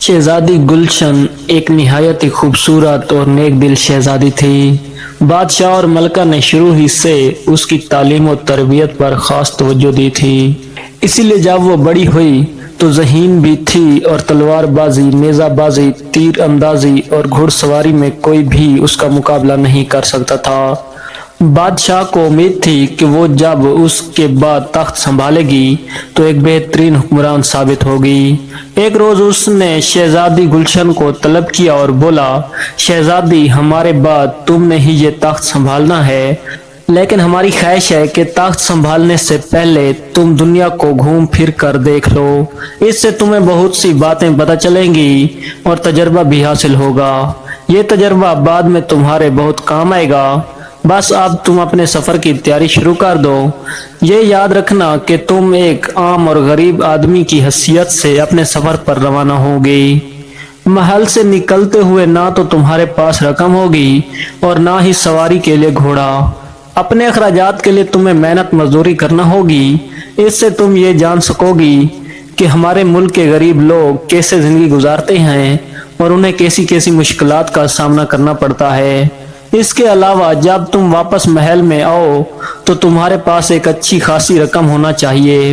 शहजादी गुलशन एक निहायत ही खूबसूरत और नेक दिल शहजादी थी। बादशाह और मलका ने शुरू ही से उसकी तालीम और तरबियत पर खास तवज्जो दी थी। इसीलिए जब वो बड़ी हुई तो ज़हीन भी थी और तलवारबाजी, नेज़ाबाजी, तीर अंदाजी और घुड़सवारी में कोई भी उसका मुकाबला नहीं कर सकता था। बादशाह को उम्मीद थी कि वो जब उसके बाद तख्त संभालेगी तो एक बेहतरीन हुक्मरान साबित होगी। एक रोज उसने शहजादी गुलशन को तलब किया और बोला, शहजादी, हमारे बाद तुमने ही ये तख्त संभालना है, लेकिन हमारी ख्वाहिश है कि तख्त संभालने से पहले तुम दुनिया को घूम फिर कर देख लो। इससे तुम्हें बहुत सी बातें पता चलेंगी और तजर्बा भी हासिल होगा। ये तजर्बा बाद में तुम्हारे बहुत काम आएगा। बस अब तुम अपने सफर की तैयारी शुरू कर दो। ये याद रखना कि तुम एक आम और गरीब आदमी की हैसियत से अपने सफर पर रवाना होगी। महल से निकलते हुए ना तो तुम्हारे पास रकम होगी और ना ही सवारी के लिए घोड़ा। अपने अखराजात के लिए तुम्हें मेहनत मजदूरी करना होगी। इससे तुम ये जान सकोगी कि हमारे मुल्क के गरीब लोग कैसे जिंदगी गुजारते हैं और उन्हें कैसी कैसी मुश्किलात का सामना करना पड़ता है। इसके अलावा जब तुम वापस महल में आओ तो तुम्हारे पास एक अच्छी खासी रकम होना चाहिए।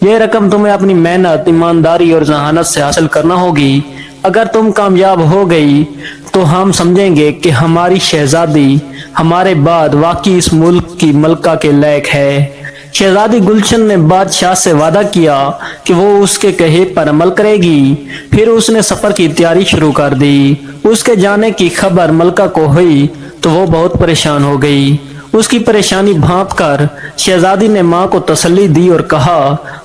यह रकम तुम्हें अपनी मेहनत, ईमानदारी और जहानत से हासिल करना होगी। अगर तुम कामयाब हो गई तो हम समझेंगे कि हमारी शहजादी हमारे बाद वाकई इस मुल्क की मलका के लायक है। शहजादी गुलशन ने बादशाह से वादा किया कि वो उसके कहे पर अमल करेगी। फिर उसने सफर की तैयारी शुरू कर दी। उसके जाने की खबर मलका को हुई तो वो बहुत परेशान हो गई। उसकी परेशानी भांप कर शहजादी ने माँ को तसल्ली दी और कहा,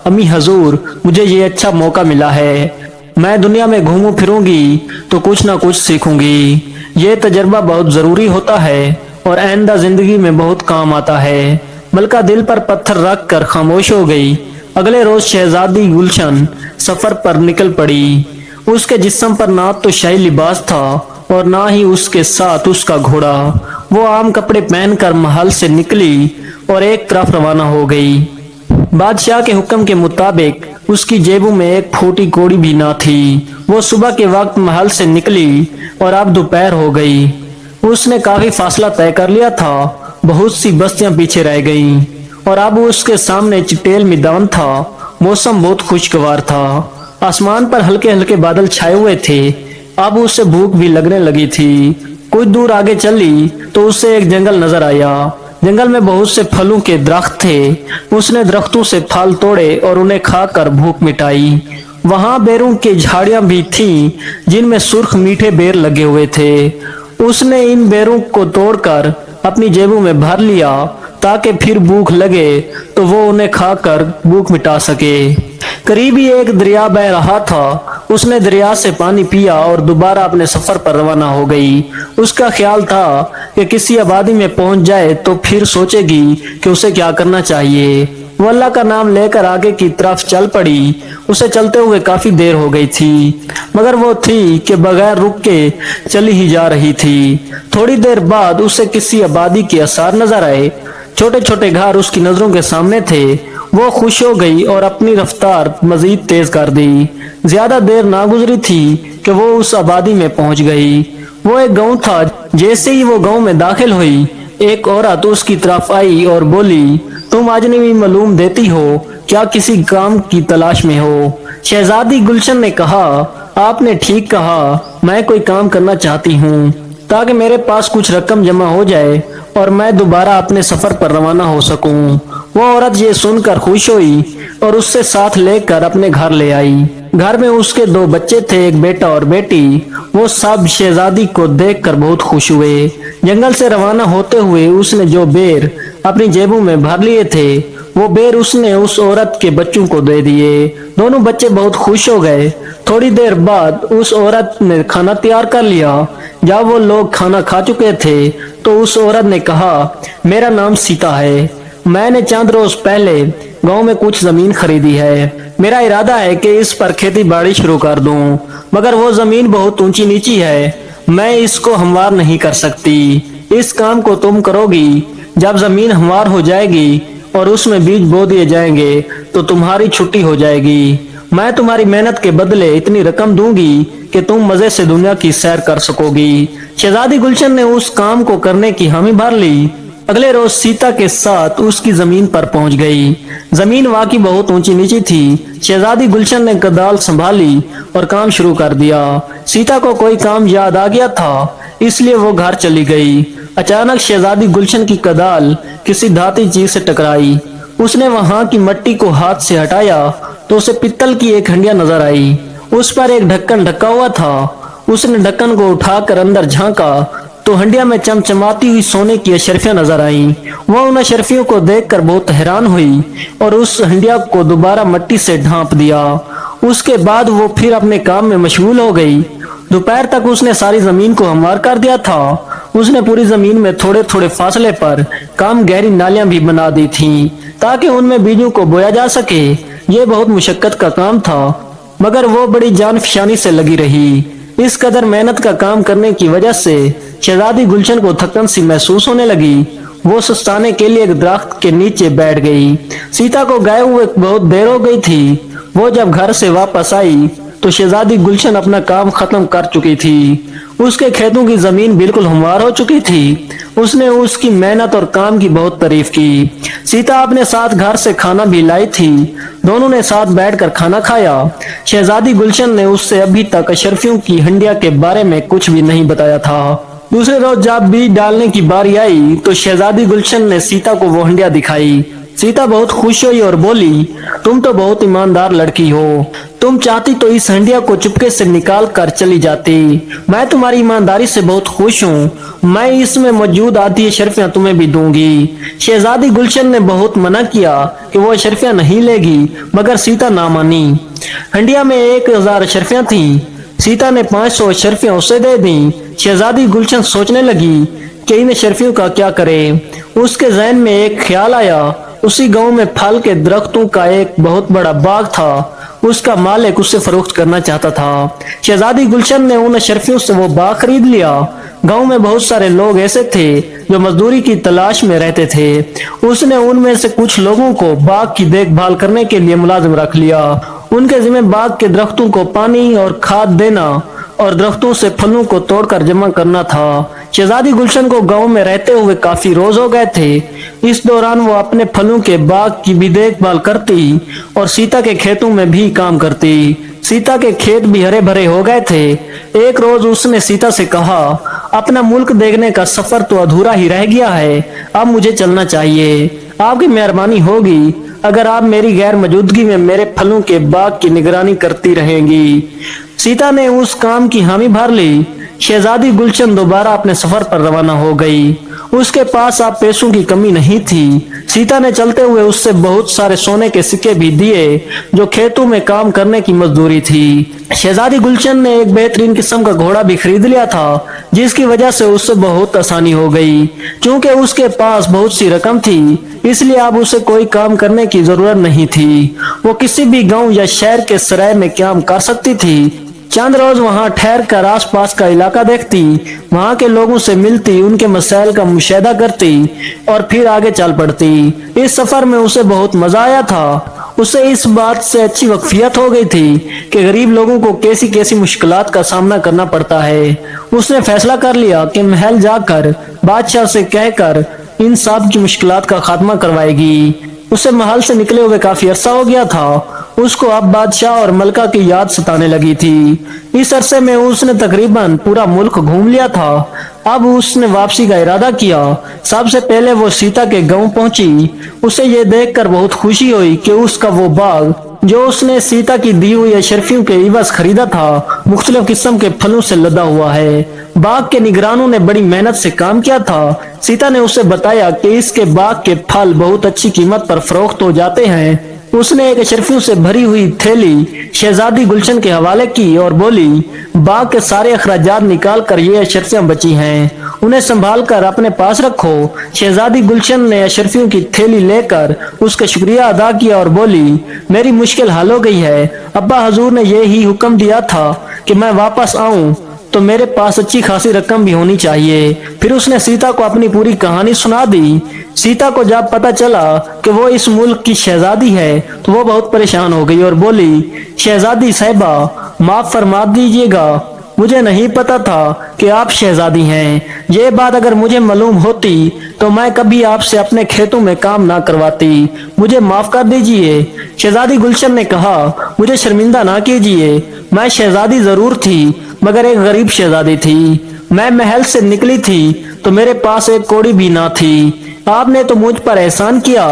अम्मी हजूर, मुझे ये अच्छा मौका मिला है। मैं दुनिया में घूमूं फिरूंगी तो कुछ ना कुछ सीखूंगी। ये तजर्बा बहुत जरूरी होता है और आइंदा जिंदगी में बहुत काम आता है। मलका दिल पर पत्थर रख कर खामोश हो गई। अगले रोज शहजादी गुलशन सफर पर निकल पड़ी। उसके जिस्म पर ना तो शाही लिबास था और ना ही उसके साथ उसका घोड़ा। वो आम कपड़े पहनकर महल से निकली और एक तरफ रवाना हो गई। बादशाह के हुक्म के मुताबिक उसकी जेबों में एक फूटी कौड़ी भी ना थी। वो सुबह के वक्त महल से निकली और अब दोपहर हो गई। उसने काफी फासला तय कर लिया था। बहुत सी बस्तियां पीछे रह गईं और अब उसके सामने चिटेल मैदान था। मौसम बहुत खुशगवार था। आसमान पर हल्के हल्के बादल छाए हुए थे। अब उसे भूख भी लगने लगी थी। कुछ दूर आगे चली तो उसे एक जंगल नजर आया। जंगल में बहुत से फलों के दरख्त थे। उसने दरख्तों से फल तोड़े और उन्हें खाकर भूख मिटाई। वहां बेरों की झाड़ियां भी थीं जिनमें सुर्ख मीठे बेर लगे हुए थे। उसने इन बेरों को तोड़कर अपनी जेबों में भर लिया ताकि फिर भूख लगे तो वो उन्हें खाकर भूख मिटा सके। करीब ही एक दरिया बह रहा था। उसने दरिया से पानी पिया और दोबारा अपने सफर पर रवाना हो गई। उसका ख्याल था कि किसी आबादी में पहुंच जाए तो फिर सोचेगी कि उसे क्या करना चाहिए। वो अल्लाह का नाम लेकर आगे की तरफ चल पड़ी। उसे चलते हुए काफी देर हो गई थी, मगर वो थी कि बगैर रुक के चली ही जा रही थी। थोड़ी देर बाद उसे किसी आबादी के आसार नजर आए। छोटे छोटे घर उसकी नजरों के सामने थे। वो खुश हो गई और अपनी रफ्तार मजीद तेज कर दी। ज्यादा देर ना गुजरी थी कि वो उस आबादी में पहुंच गई। वो एक गांव था। जैसे ही वो गांव में दाखिल हुई, एक औरत उसकी तरफ आई और बोली, तुम अजनबी मालूम देती हो, क्या किसी काम की तलाश में हो? शहजादी गुलशन ने कहा, आपने ठीक कहा, मैं कोई काम करना चाहती हूँ ताकि मेरे पास कुछ रकम जमा हो जाए और मैं दोबारा अपने सफर पर रवाना हो सकूं। वो औरत ये सुनकर खुश हुई और उससे साथ लेकर अपने घर ले आई। घर में उसके 2 बच्चे थे, एक बेटा और बेटी। वो सब शहजादी को देखकर बहुत खुश हुए। जंगल से रवाना होते हुए उसने जो बेर अपनी जेबों में भर लिए थे, वो बेर उसने उस औरत के बच्चों को दे दिए। दोनों बच्चे बहुत खुश हो गए। थोड़ी देर बाद उस औरत ने खाना तैयार कर लिया। जब वो लोग खाना खा चुके थे तो उस औरत ने कहा, मेरा नाम सीता है। मैंने चंद रोज पहले गांव में कुछ जमीन खरीदी है। मेरा इरादा है कि इस पर खेती बाड़ी शुरू कर दूं, मगर वो जमीन बहुत ऊंची नीची है। मैं इसको हमवार नहीं कर सकती। इस काम को तुम करोगी। जब जमीन हमवार हो जाएगी और उसमें बीज बो दिए जाएंगे तो तुम्हारी छुट्टी हो जाएगी। मैं तुम्हारी मेहनत के बदले इतनी रकम दूंगी कि तुम मजे से दुनिया की सैर कर सकोगी। शहजादी गुलशन ने उस काम को करने की हामी भर ली। अगले रोज सीता के साथ उसकी जमीन पर पहुंच गई। जमीन वाकई बहुत ऊंची नीची थी। शहजादी गुलशन ने कदाल संभाली और काम शुरू कर दिया। सीता को कोई काम याद आ गया था, इसलिए वो घर चली गई। अचानक शहजादी गुलशन की कदाल किसी धाती चीज से टकराई। उसने वहां की मिट्टी को हाथ से हटाया तो उसे पित्तल की एक हंडिया नजर आई। उस पर एक ढक्कन ढका हुआ था। उसने ढक्कन को उठाकर अंदर झांका तो हंडिया में चमचमाती हुई सोने की अशरफियां नजर आईं। वह उन अशरफियों को देखकर बहुत हैरान हुई और उस हंडिया को दोबारा मिट्टी से ढांप दिया। उसके बाद वो फिर अपने काम में मशगूल हो गई। दोपहर तक उसने सारी जमीन को हमवार कर दिया था। उसने पूरी जमीन में थोड़े थोड़े फासले पर काम गहरी नालियां भी बना दी थीं ताकि उनमें बीजों को बोया जा सके। ये बहुत मुशक्कत का काम था, मगर वो बड़ी जान फिशानी से लगी रही। इस कदर मेहनत का काम करने की वजह से शहजादी गुलशन को थकन सी महसूस होने लगी। वो सुस्ताने के लिए एक दरख्त के नीचे बैठ गई। सीता को गए हुए बहुत देर हो गई थी। वो जब घर से वापस आई तो शहजादी गुलशन अपना काम खत्म कर चुकी थी। उसके खेतों की जमीन बिल्कुल हमवार हो चुकी थी। उसने उसकी मेहनत और काम की बहुत तारीफ की। सीता अपने साथ घर से खाना भी लाई थी। दोनों ने साथ बैठकर खाना खाया। शहजादी गुलशन ने उससे अभी तक अशरफियों की हंडिया के बारे में कुछ भी नहीं बताया था। दूसरे रोज जब बीज डालने की बारी आई तो शहजादी गुलशन ने सीता को वो हंडिया दिखाई। सीता बहुत खुश हुई और बोली, तुम तो बहुत ईमानदार लड़की हो। तुम चाहती तो इस हंडिया को चुपके से निकाल कर चली जाती। मैं तुम्हारी ईमानदारी से बहुत खुश हूँ। मैं इसमें मौजूद आधी अशरफियां तुम्हें भी दूंगी। शहजादी गुलशन ने बहुत मना किया कि वो अशरफियां नहीं लेगी, मगर सीता ना मानी। हंडिया में 1000 अशरफियां थी। सीता ने 500 अशरफियां उसे दे दी। शहजादी गुलशन सोचने लगी कि इन अशरफियों का क्या करे। उसके जहन में एक ख्याल आया। उसी गांव में फल के दरख्तों का एक बहुत बड़ा बाग था। उसका मालिक उससे फरोख्त करना चाहता था। शहजादी गुलशन ने उन अशरफियों से वो बाग खरीद लिया। गांव में बहुत सारे लोग ऐसे थे जो मजदूरी की तलाश में रहते थे। उसने उनमें से कुछ लोगों को बाग की देखभाल करने के लिए मुलाजिम रख लिया। उनके जिम्मे बाग के दरख्तों को पानी और खाद देना और दरख्तों से फलों को तोड़कर जमा करना था। शहजादी गुलशन को गांव में रहते हुए काफी रोज हो गए थे। इस दौरान वो अपने फलों के बाग की भी देखभाल करती और सीता के खेतों में भी काम करती। सीता के खेत भी हरे भरे हो गए थे। एक रोज उसने सीता से कहा, अपना मुल्क देखने का सफर तो अधूरा ही रह गया है, अब मुझे चलना चाहिए। आपकी मेहरबानी होगी अगर आप मेरी गैर मौजूदगी में मेरे फलों के बाग की निगरानी करती रहेंगी। सीता ने उस काम की हामी भर ली। शहजादी गुलशन दोबारा अपने सफर पर रवाना हो गई। उसके पास अब पैसों की कमी नहीं थी। सीता ने चलते हुए उससे बहुत सारे सोने के सिक्के भी दिए जो खेतों में काम करने की मजदूरी थी। शहजादी गुलशन ने एक बेहतरीन किस्म का घोड़ा भी खरीद लिया था, जिसकी वजह से उससे बहुत आसानी हो गई। क्योंकि उसके पास बहुत सी रकम थी, इसलिए अब उसे कोई काम करने की जरूरत नहीं थी। वो किसी भी गांव या शहर के सराय में काम कर सकती थी। चंद रोज वहां ठहर कर आसपास का इलाका देखती, वहां के लोगों से मिलती, उनके मसाइल का मुशाहिदा करती और फिर आगे चल पड़ती। इस सफर में उसे बहुत मजा आया था। उसे इस बात से अच्छी वाकफियत हो गई थी कि गरीब लोगों को कैसी कैसी मुश्किलात का सामना करना पड़ता है। उसने फैसला कर लिया कि महल जाकर बादशाह से कहकर इन सब की मुश्किलात का खात्मा करवाएगी। उसे महल से निकले हुए काफी अरसा हो गया था। उसको अब बादशाह और मलका की याद सताने लगी थी। इस अरसे में उसने तकरीबन पूरा मुल्क घूम लिया था। अब उसने वापसी का इरादा किया। सबसे पहले वो सीता के गांव पहुंची। उसे ये देखकर बहुत खुशी हुई कि उसका वो बाग जो उसने सीता की दी हुई अशरफियों के इवज खरीदा था, मुख्तलिफ किस्म के फलों से लदा हुआ है। बाग के निगरानों ने बड़ी मेहनत से काम किया था। सीता ने उसे बताया कि इसके बाग के फल बहुत अच्छी कीमत पर फरोख्त हो जाते हैं। उसने एक अशरफियों से भरी हुई थैली शहजादी गुलशन के हवाले की और बोली, बाग के सारे अखराजात निकाल कर ये अशरफियां बची हैं, उन्हें संभाल कर अपने पास रखो। शहजादी गुलशन ने अशरफियों की थैली लेकर उसका शुक्रिया अदा किया और बोली, मेरी मुश्किल हल हो गई है। अब्बा हजूर ने यही हुक्म दिया था कि मैं वापस आऊं तो मेरे पास अच्छी खासी रकम भी होनी चाहिए। फिर उसने सीता को अपनी पूरी कहानी सुना दी। सीता को जब पता चला कि वो इस मुल्क की शहजादी है तो वो बहुत परेशान हो गई और बोली, शहजादी साहिबा, माफ फरमा दीजिएगा, मुझे नहीं पता था कि आप शहजादी हैं। ये बात अगर मुझे मालूम होती तो मैं कभी आपसे अपने खेतों में काम ना करवाती। मुझे माफ कर दीजिए। शहजादी गुलशन ने कहा, मुझे शर्मिंदा ना कीजिए, मैं शहजादी जरूर थी मगर एक गरीब शहजादी थी। मैं महल से निकली थी तो मेरे पास एक कौड़ी भी ना थी। आपने तो मुझ पर एहसान किया,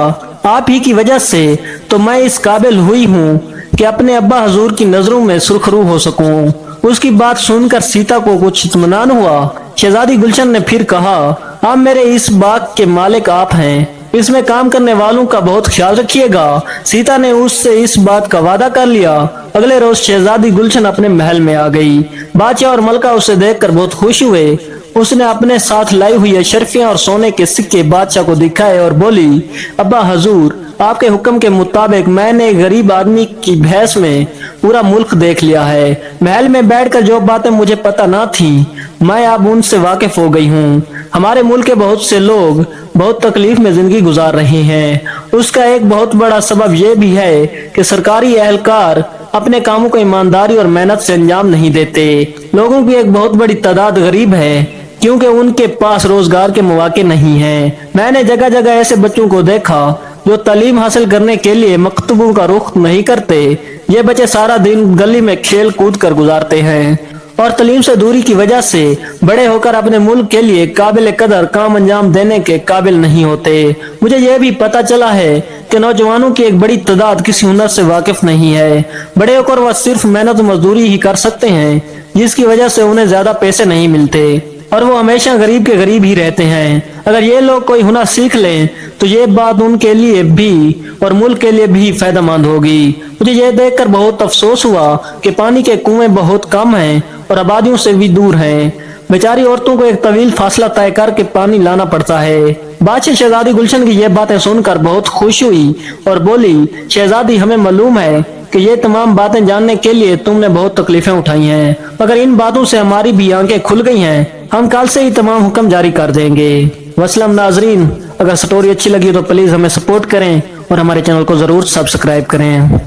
आप ही की वजह से तो मैं इस काबिल हुई हूँ कि अपने अब्बा हजूर की नजरों में सुर्खरू हो सकूं। उसकी बात सुनकर सीता को कुछ इत्मीनान हुआ। शहजादी गुलशन ने फिर कहा, अब मेरे इस बाग के मालिक आप हैं, इसमें काम करने वालों का बहुत ख्याल रखिएगा। सीता ने उससे इस बात का वादा कर लिया। अगले रोज शहजादी गुलशन अपने महल में आ गई। बादशाह और मलका उसे देखकर बहुत खुश हुए। उसने अपने साथ लाई हुई अशरफियां और सोने के सिक्के बादशाह को दिखाए और बोली, अब्बा हजूर, आपके हुक्म के मुताबिक मैंने एक गरीब आदमी की भैंस में पूरा मुल्क देख लिया है। महल में बैठकर जो बातें मुझे पता ना थी मैं अब उनसे वाकिफ हो गई हूँ। हमारे मुल्क के बहुत से लोग बहुत तकलीफ में जिंदगी गुजार रहे हैं। उसका एक बहुत बड़ा सबब यह भी है कि सरकारी एहलकार अपने कामों को ईमानदारी और मेहनत से अंजाम नहीं देते। लोगों की एक बहुत बड़ी तादाद गरीब है क्योंकि उनके पास रोजगार के मौके नहीं हैं। मैंने जगह जगह ऐसे बच्चों को देखा जो तालीम हासिल करने के लिए मकतबों का रुख नहीं करते। ये बच्चे सारा दिन गली में खेल कूद कर गुजारते हैं और तालीम से दूरी की वजह से बड़े होकर अपने मुल्क के लिए काबिल कदर काम अंजाम देने के काबिल नहीं होते। मुझे यह भी पता चला है कि नौजवानों की एक बड़ी तादाद किसी हुनर से वाकिफ नहीं है। बड़े होकर वह सिर्फ मेहनत मजदूरी ही कर सकते हैं जिसकी वजह से उन्हें ज्यादा पैसे नहीं मिलते और वो हमेशा गरीब के गरीब ही रहते हैं। अगर ये लोग कोई हुनर सीख लें तो ये बात उनके लिए भी और मुल्क के लिए भी फायदेमंद होगी। मुझे ये देखकर बहुत अफसोस हुआ कि पानी के कुएं बहुत कम हैं और आबादियों से भी दूर हैं। बेचारी औरतों को एक तवील फासला तय करके पानी लाना पड़ता है। बादशाह शहजादी गुलशन की ये बातें सुनकर बहुत खुश हुई और बोली, शहजादी, हमें मालूम है कि ये तमाम बातें जानने के लिए तुमने बहुत तकलीफें उठाई हैं, मगर इन बातों से हमारी भी आंखें खुल गई हैं। हम कल से ही तमाम हुक्म जारी कर देंगे। वसलम नाजरीन, अगर स्टोरी अच्छी लगी तो प्लीज हमें सपोर्ट करें और हमारे चैनल को जरूर सब्सक्राइब करें।